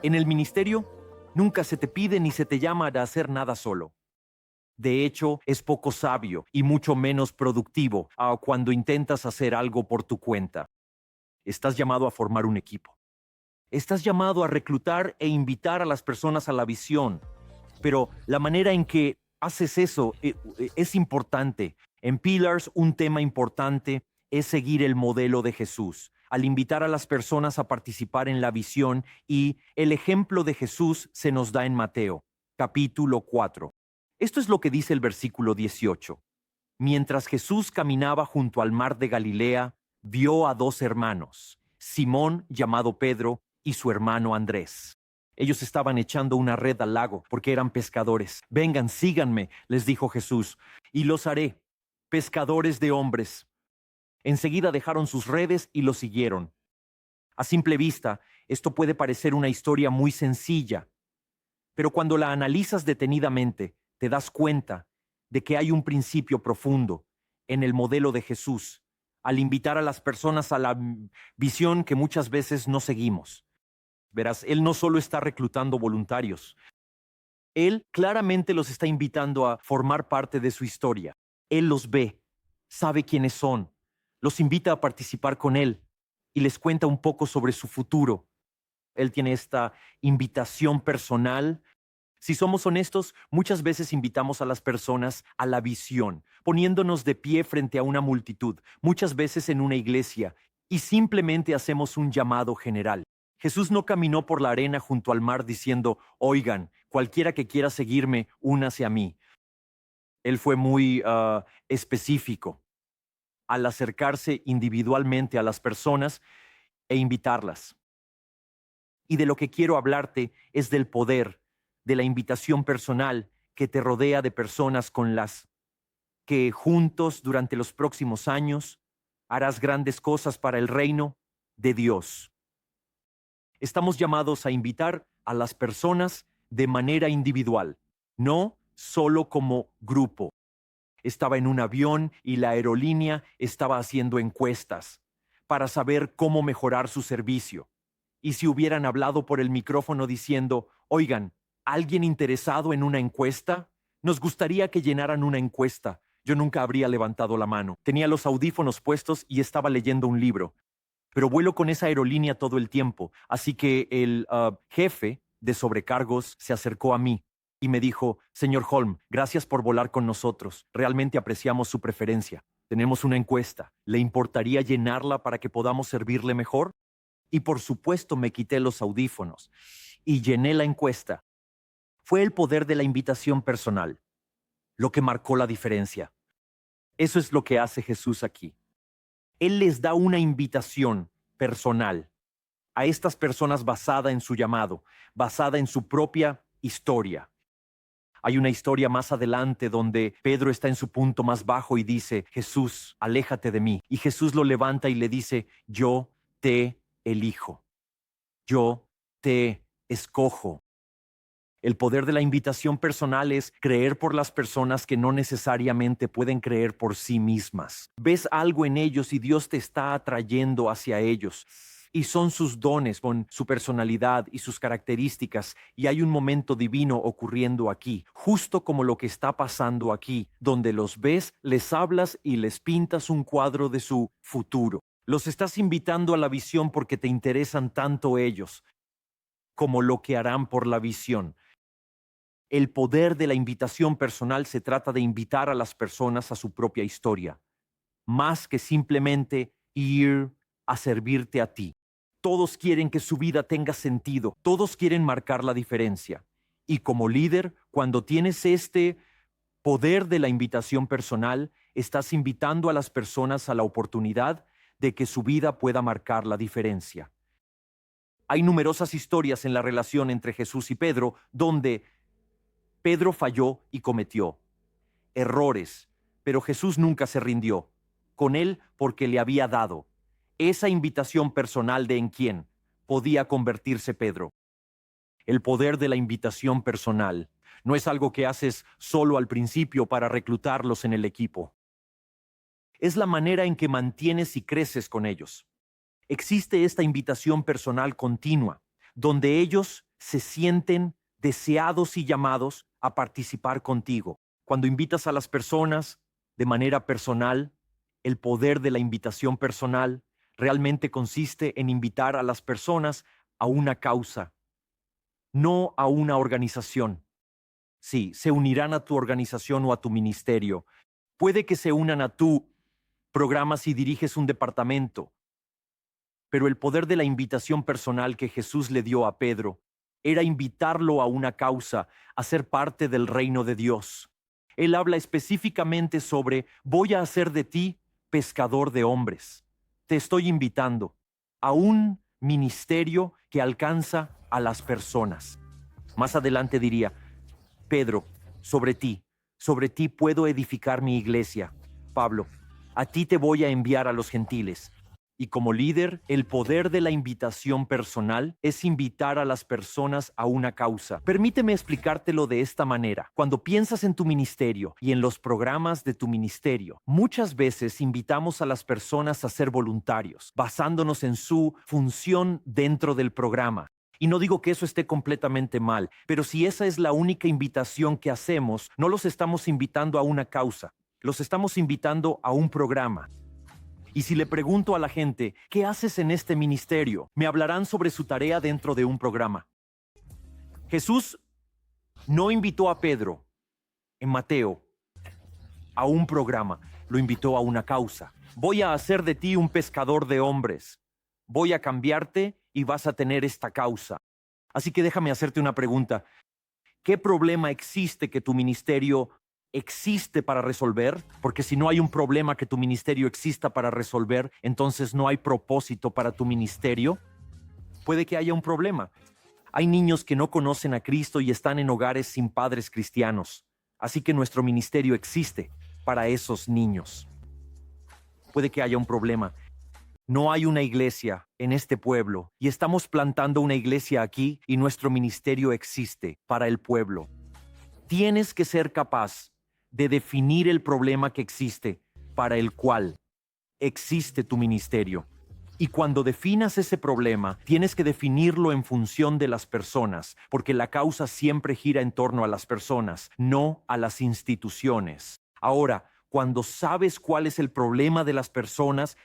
En el ministerio, nunca se te pide ni se te llama a hacer nada solo. De hecho, es poco sabio y mucho menos productivo cuando intentas hacer algo por tu cuenta. Estás llamado a formar un equipo. Estás llamado a reclutar e invitar a las personas a la visión. Pero la manera en que haces eso es importante. En Pillars, un tema importante es seguir el modelo de Jesús, al invitar a las personas a participar en la visión, y el ejemplo de Jesús se nos da en Mateo, capítulo 4. Esto es lo que dice el versículo 18. Mientras Jesús caminaba junto al mar de Galilea, vio a dos hermanos, Simón, llamado Pedro, y su hermano Andrés. Ellos estaban echando una red al lago porque eran pescadores. Vengan, síganme, les dijo Jesús, y los haré pescadores de hombres. Enseguida dejaron sus redes y lo siguieron. A simple vista, esto puede parecer una historia muy sencilla, pero cuando la analizas detenidamente, te das cuenta de que hay un principio profundo en el modelo de Jesús, al invitar a las personas a la visión que muchas veces no seguimos. Verás, Él no solo está reclutando voluntarios, Él claramente los está invitando a formar parte de su historia. Él los ve, sabe quiénes son, los invita a participar con Él y les cuenta un poco sobre su futuro. Él tiene esta invitación personal. Si somos honestos, muchas veces invitamos a las personas a la visión, poniéndonos de pie frente a una multitud, muchas veces en una iglesia, y simplemente hacemos un llamado general. Jesús no caminó por la arena junto al mar diciendo, oigan, cualquiera que quiera seguirme, únase a mí. Él fue muy específico al acercarse individualmente a las personas e invitarlas. Y de lo que quiero hablarte es del poder de la invitación personal que te rodea de personas con las que juntos durante los próximos años harás grandes cosas para el reino de Dios. Estamos llamados a invitar a las personas de manera individual, no solo como grupo. Estaba en un avión y la aerolínea estaba haciendo encuestas para saber cómo mejorar su servicio. Y si hubieran hablado por el micrófono diciendo, oigan, ¿alguien interesado en una encuesta? Nos gustaría que llenaran una encuesta. Yo nunca habría levantado la mano. Tenía los audífonos puestos y estaba leyendo un libro. Pero vuelo con esa aerolínea todo el tiempo, así que el jefe de sobrecargos se acercó a mí y me dijo, señor Holm, gracias por volar con nosotros. Realmente apreciamos su preferencia. Tenemos una encuesta. ¿Le importaría llenarla para que podamos servirle mejor? Y por supuesto me quité los audífonos y llené la encuesta. Fue el poder de la invitación personal lo que marcó la diferencia. Eso es lo que hace Jesús aquí. Él les da una invitación personal a estas personas basada en su llamado, basada en su propia historia. Hay una historia más adelante donde Pedro está en su punto más bajo y dice, Jesús, aléjate de mí. Y Jesús lo levanta y le dice, yo te elijo. Yo te escojo. El poder de la invitación personal es creer por las personas que no necesariamente pueden creer por sí mismas. Ves algo en ellos y Dios te está atrayendo hacia ellos. Y son sus dones con su personalidad y sus características, y hay un momento divino ocurriendo aquí, justo como lo que está pasando aquí, donde los ves, les hablas y les pintas un cuadro de su futuro. Los estás invitando a la visión porque te interesan tanto ellos como lo que harán por la visión. El poder de la invitación personal se trata de invitar a las personas a su propia historia, más que simplemente ir a servirte a ti. Todos quieren que su vida tenga sentido, todos quieren marcar la diferencia. Y como líder, cuando tienes este poder de la invitación personal, estás invitando a las personas a la oportunidad de que su vida pueda marcar la diferencia. Hay numerosas historias en la relación entre Jesús y Pedro donde Pedro falló y cometió errores, pero Jesús nunca se rindió con él porque le había dado esa invitación personal de en quién podía convertirse Pedro. El poder de la invitación personal no es algo que haces solo al principio para reclutarlos en el equipo. Es la manera en que mantienes y creces con ellos. Existe esta invitación personal continua, donde ellos se sienten deseados y llamados a participar contigo. Cuando invitas a las personas de manera personal, el poder de la invitación personal realmente consiste en invitar a las personas a una causa, no a una organización. Sí, se unirán a tu organización o a tu ministerio. Puede que se unan a tu programa si diriges un departamento, pero el poder de la invitación personal que Jesús le dio a Pedro era invitarlo a una causa, a ser parte del reino de Dios. Él habla específicamente sobre: voy a hacer de ti pescador de hombres. Te estoy invitando a un ministerio que alcanza a las personas. Más adelante diría: Pedro, sobre ti puedo edificar mi iglesia. Pablo, a ti te voy a enviar a los gentiles. Y como líder, el poder de la invitación personal es invitar a las personas a una causa. Permíteme explicártelo de esta manera. Cuando piensas en tu ministerio y en los programas de tu ministerio, muchas veces invitamos a las personas a ser voluntarios, basándonos en su función dentro del programa. Y no digo que eso esté completamente mal, pero si esa es la única invitación que hacemos, no los estamos invitando a una causa, los estamos invitando a un programa. Y si le pregunto a la gente: ¿qué haces en este ministerio?, me hablarán sobre su tarea dentro de un programa. Jesús no invitó a Pedro en Mateo a un programa, lo invitó a una causa. Voy a hacer de ti un pescador de hombres. Voy a cambiarte y vas a tener esta causa. Así que déjame hacerte una pregunta. ¿Qué problema existe que tu ministerio existe para resolver? Porque si no hay un problema que tu ministerio exista para resolver, entonces no hay propósito para tu ministerio. Puede que haya un problema. Hay niños que no conocen a Cristo y están en hogares sin padres cristianos. Así que nuestro ministerio existe para esos niños. Puede que haya un problema. No hay una iglesia en este pueblo y estamos plantando una iglesia aquí y nuestro ministerio existe para el pueblo. Tienes que ser capaz de definir el problema que existe para el cual existe tu ministerio. Y cuando definas ese problema, tienes que definirlo en función de las personas, porque la causa siempre gira en torno a las personas, no a las instituciones. Ahora, cuando sabes cuál es el problema de las personas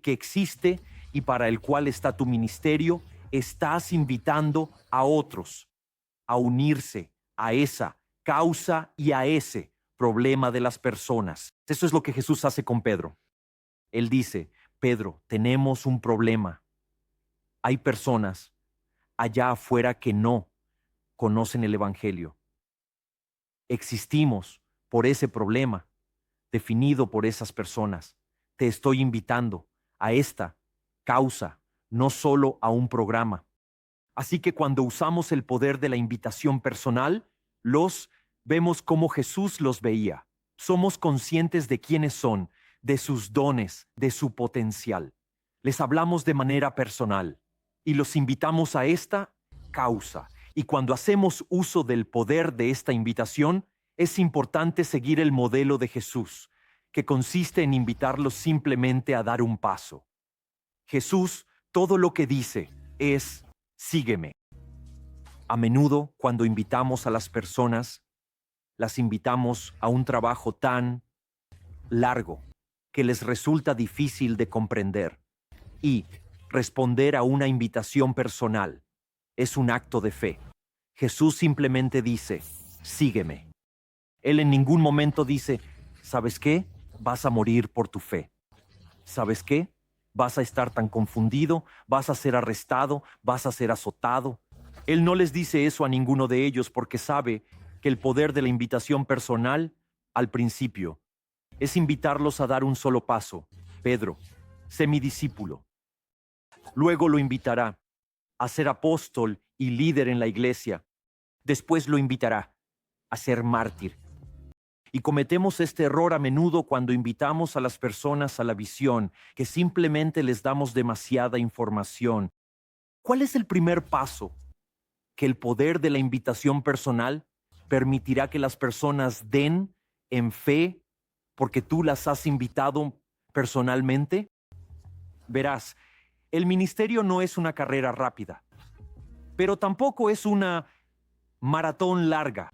que existe y para el cual está tu ministerio, estás invitando a otros a unirse a esa causa y a ese problema de las personas. Eso es lo que Jesús hace con Pedro. Él dice: Pedro, tenemos un problema. Hay personas allá afuera que no conocen el Evangelio. Existimos por ese problema, definido por esas personas. Te estoy invitando a esta causa, no solo a un programa. Así que cuando usamos el poder de la invitación personal, los vemos como Jesús los veía. Somos conscientes de quiénes son, de sus dones, de su potencial. Les hablamos de manera personal y los invitamos a esta causa. Y cuando hacemos uso del poder de esta invitación, es importante seguir el modelo de Jesús, que consiste en invitarlos simplemente a dar un paso. Jesús, todo lo que dice es: sígueme. A menudo, cuando invitamos a las personas, las invitamos a un trabajo tan largo que les resulta difícil de comprender. Y responder a una invitación personal es un acto de fe. Jesús simplemente dice: sígueme. Él en ningún momento dice: ¿sabes qué? Vas a morir por tu fe. ¿Sabes qué? Vas a estar tan confundido, vas a ser arrestado, vas a ser azotado. Él no les dice eso a ninguno de ellos porque sabe que el poder de la invitación personal, al principio, es invitarlos a dar un solo paso. Pedro, sé mi discípulo. Luego lo invitará a ser apóstol y líder en la iglesia. Después lo invitará a ser mártir. Y cometemos este error a menudo cuando invitamos a las personas a la visión, que simplemente les damos demasiada información. ¿Cuál es el primer paso? Que el poder de la invitación personal permitirá que las personas den en fe porque tú las has invitado personalmente. Verás, el ministerio no es una carrera rápida. pero tampoco es una maratón larga.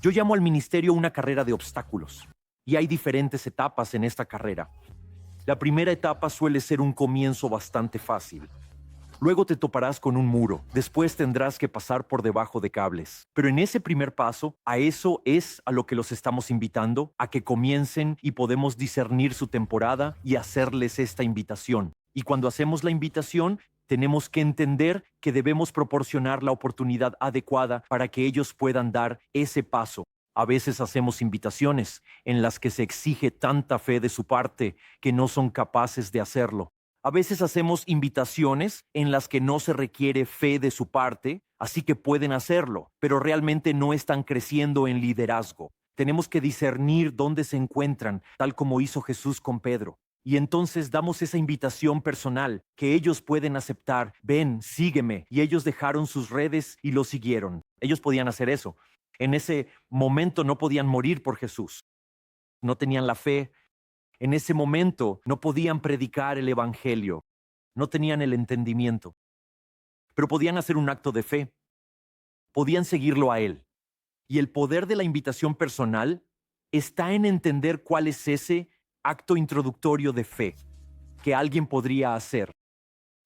Yo llamo al ministerio una carrera de obstáculos, y hay diferentes etapas en esta carrera. La primera etapa suele ser un comienzo bastante fácil. Luego te toparás con un muro, después tendrás que pasar por debajo de cables. Pero en ese primer paso, a eso es a lo que los estamos invitando, a que comiencen y podemos discernir su temporada y hacerles esta invitación. Y cuando hacemos la invitación, tenemos que entender que debemos proporcionar la oportunidad adecuada para que ellos puedan dar ese paso. A veces hacemos invitaciones en las que se exige tanta fe de su parte que no son capaces de hacerlo. A veces hacemos invitaciones en las que no se requiere fe de su parte, así que pueden hacerlo, pero realmente no están creciendo en liderazgo. Tenemos que discernir dónde se encuentran, tal como hizo Jesús con Pedro. Y entonces damos esa invitación personal que ellos pueden aceptar. Ven, sígueme. Y ellos dejaron sus redes y lo siguieron. Ellos podían hacer eso. En ese momento no podían morir por Jesús. No tenían la fe. En ese momento no podían predicar el evangelio. No tenían el entendimiento. Pero podían hacer un acto de fe. Podían seguirlo a él. Y el poder de la invitación personal está en entender cuál es ese acto introductorio de fe que alguien podría hacer.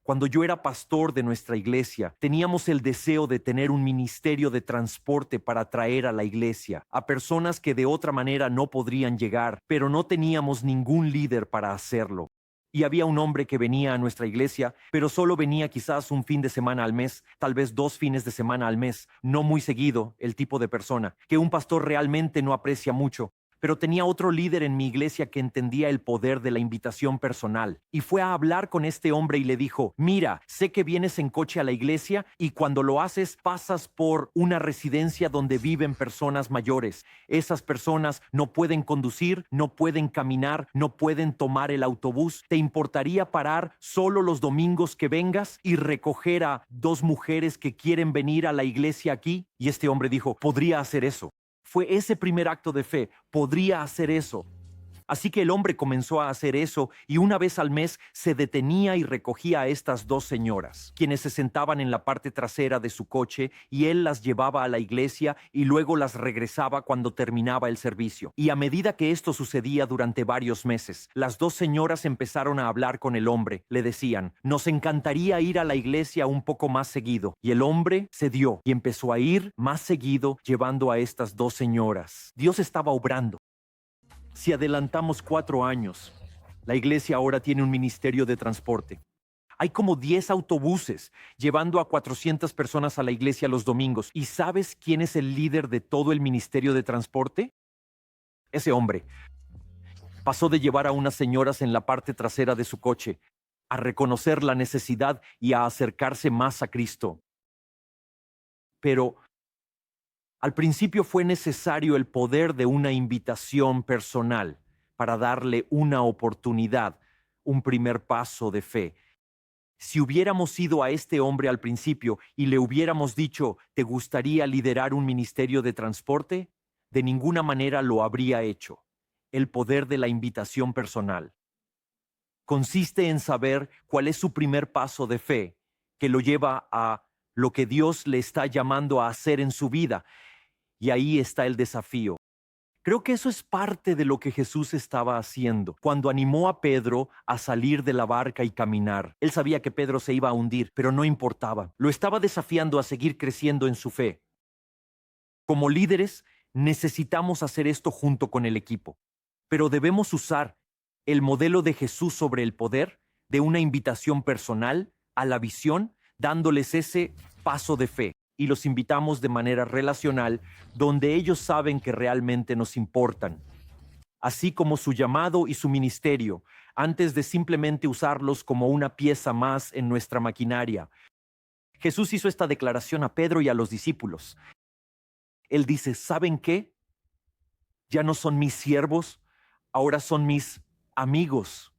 Cuando yo era pastor de nuestra iglesia, teníamos el deseo de tener un ministerio de transporte para traer a la iglesia a personas que de otra manera no podrían llegar, pero no teníamos ningún líder para hacerlo. Y había un hombre que venía a nuestra iglesia, pero solo venía quizás un fin de semana al mes, tal vez 2 fines de semana al mes, no muy seguido, el tipo de persona, que un pastor realmente no aprecia mucho. Pero tenía otro líder en mi iglesia que entendía el poder de la invitación personal. Y fue a hablar con este hombre y le dijo, mira, sé que vienes en coche a la iglesia y cuando lo haces pasas por una residencia donde viven personas mayores. Esas personas no pueden conducir, no pueden caminar, no pueden tomar el autobús. ¿Te importaría parar solo los domingos que vengas y recoger a 2 mujeres que quieren venir a la iglesia aquí? Y este hombre dijo, podría hacer eso. Fue ese primer acto de fe, podría hacer eso. Así que el hombre comenzó a hacer eso y una vez al mes se detenía y recogía a estas 2 señoras, quienes se sentaban en la parte trasera de su coche y él las llevaba a la iglesia y luego las regresaba cuando terminaba el servicio. Y a medida que esto sucedía durante varios meses, las 2 señoras empezaron a hablar con el hombre. Le decían, nos encantaría ir a la iglesia un poco más seguido. Y el hombre cedió y empezó a ir más seguido llevando a estas 2 señoras. Dios estaba obrando. Si adelantamos 4 años, la iglesia ahora tiene un ministerio de transporte. Hay como 10 autobuses llevando a 400 personas a la iglesia los domingos. ¿Y sabes quién es el líder de todo el ministerio de transporte? Ese hombre. Pasó de llevar a unas señoras en la parte trasera de su coche a reconocer la necesidad y a acercarse más a Cristo. Pero al principio fue necesario el poder de una invitación personal para darle una oportunidad, un primer paso de fe. Si hubiéramos ido a este hombre al principio y le hubiéramos dicho, ¿te gustaría liderar un ministerio de transporte? De ninguna manera lo habría hecho. El poder de la invitación personal consiste en saber cuál es su primer paso de fe que lo lleva a lo que Dios le está llamando a hacer en su vida. Y ahí está el desafío. Creo que eso es parte de lo que Jesús estaba haciendo cuando animó a Pedro a salir de la barca y caminar. Él sabía que Pedro se iba a hundir, pero no importaba. Lo estaba desafiando a seguir creciendo en su fe. Como líderes, necesitamos hacer esto junto con el equipo, pero debemos usar el modelo de Jesús sobre el poder de una invitación personal a la visión, dándoles ese paso de fe. Y los invitamos de manera relacional, donde ellos saben que realmente nos importan, así como su llamado y su ministerio, antes de simplemente usarlos como una pieza más en nuestra maquinaria. Jesús hizo esta declaración a Pedro y a los discípulos. Él dice, ¿saben qué? Ya no son mis siervos, ahora son mis amigos.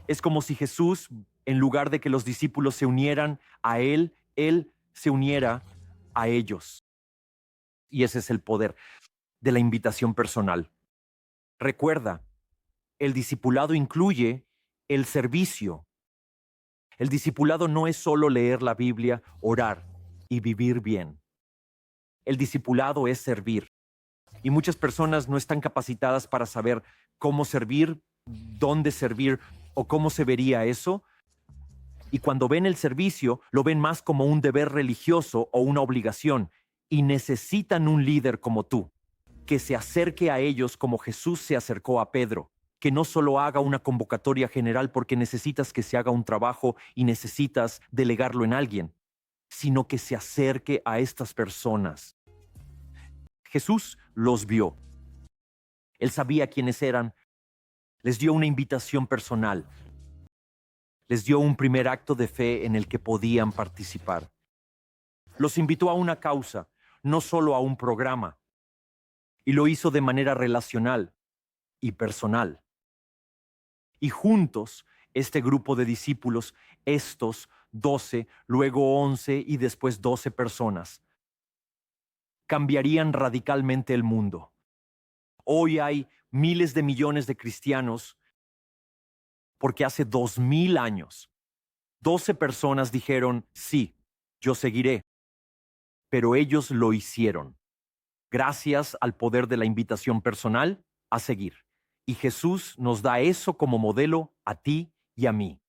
Es como si Jesús, en lugar de que los discípulos se unieran a él se uniera a ellos. Y ese es el poder de la invitación personal. Recuerda, el discipulado incluye el servicio. El discipulado no es solo leer la Biblia, orar. y vivir bien. El discipulado es servir. Y muchas personas no están capacitadas para saber cómo servir, dónde servir o cómo se vería eso. Y cuando ven el servicio, lo ven más como un deber religioso o una obligación. Y necesitan un líder como tú, que se acerque a ellos como Jesús se acercó a Pedro, que no solo haga una convocatoria general porque necesitas que se haga un trabajo y necesitas delegarlo en alguien, sino que se acerque a estas personas. Jesús los vio. Él sabía quiénes eran. Les dio una invitación personal. Les dio un primer acto de fe en el que podían participar. Los invitó a una causa, no solo a un programa. Y lo hizo de manera relacional y personal. Y juntos, este grupo de discípulos, estos 12, luego 11 y después 12 personas, cambiarían radicalmente el mundo. Hoy hay miles de millones de cristianos porque hace 2000 años, 12 personas dijeron, sí, yo seguiré. Pero ellos lo hicieron, gracias al poder de la invitación personal a seguir. Y Jesús nos da eso como modelo a ti y a mí.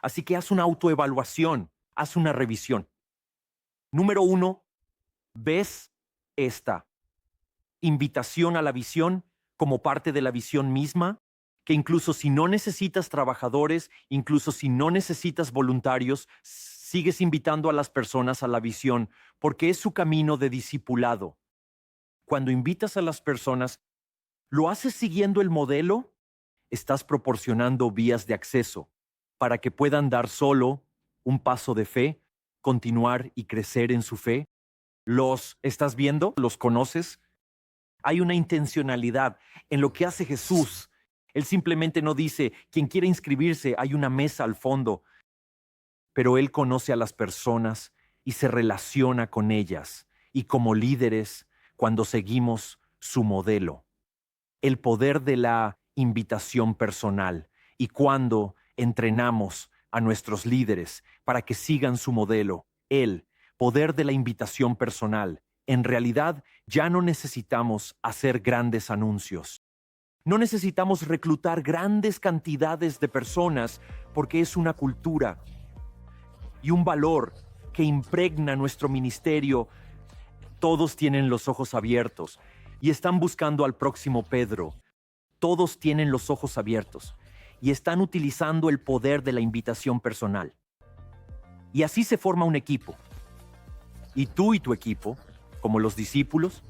Así que haz una autoevaluación, haz una revisión. Número 1, ¿ves esta invitación a la visión como parte de la visión misma? Que incluso si no necesitas trabajadores, incluso si no necesitas voluntarios, sigues invitando a las personas a la visión, porque es su camino de discipulado. Cuando invitas a las personas, ¿lo haces siguiendo el modelo? Estás proporcionando vías de acceso para que puedan dar solo un paso de fe, continuar y crecer en su fe. ¿Los estás viendo? ¿Los conoces? Hay una intencionalidad en lo que hace Jesús. Él simplemente no dice, quien quiera inscribirse, hay una mesa al fondo. Pero Él conoce a las personas y se relaciona con ellas. Y como líderes, cuando seguimos su modelo, el poder de la invitación personal y cuando entrenamos a nuestros líderes para que sigan su modelo, el poder de la invitación personal, en realidad ya no necesitamos hacer grandes anuncios. No necesitamos reclutar grandes cantidades de personas porque es una cultura y un valor que impregna nuestro ministerio. Todos tienen los ojos abiertos y están buscando al próximo Pedro. Todos tienen los ojos abiertos y están utilizando el poder de la invitación personal. Y así se forma un equipo. Y tú y tu equipo, como los discípulos,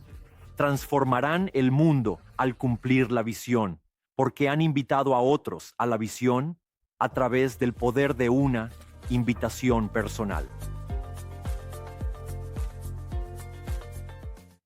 transformarán el mundo al cumplir la visión, porque han invitado a otros a la visión a través del poder de una invitación personal.